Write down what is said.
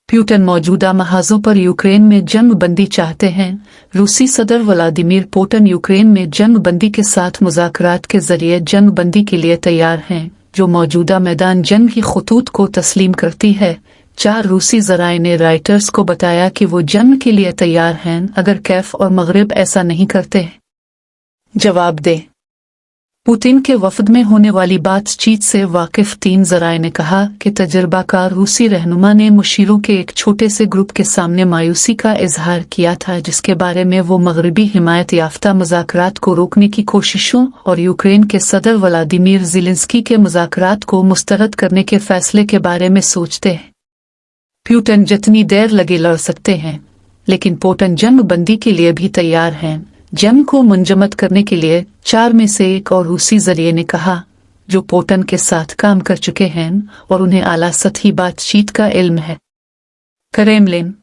Putin मौजूदा महाजों पर Ukraine में जंग बंदी चाहते हैं। रूसी सदर व्लादिमीर पुतिन यूक्रेन में जंग बंदी के साथ मुज़ाकरात के जरिए जंग बंदी के लिए तैयार हैं, जो मौजूदा मैदान जंग की खतूत को तस्लीम करती है। 4 रूसी ज़राए ने रॉयटर्स को बताया कि वो जंग के लिए तैयार हैं अगर कैफ और मगरिब ऐसा नहीं करते। जवाब दे। पुतिन के वफद में होने वाली बातचीत से वाकिफ 3 ज़राए ने कहा कि तजर्बाकार रूसी रहनुमा ने मुशीरों के एक छोटे से ग्रुप के सामने मायूसी का इजहार किया था, जिसके बारे में वो मगरबी हिमायत याफ्ता मुज़ाकरात को रोकने की कोशिशों और यूक्रेन के सदर व्लादिमीर ज़ेलेंस्की के मुज़ाकरात को मुस्तरद करने के फैसले के बारे में सोचते हैं। पुतिन जितनी देर लगे लड़ सकते हैं, लेकिन पुतिन जंग बंदी के लिए भी तैयार हैं। जंग को मुंजमद करने के लिए 4 में से एक और रूसी ज़रिए ने कहा, जो पुतिन के साथ काम कर चुके हैं और उन्हें आला सतही बातचीत का इल्म है। क्रेमलिन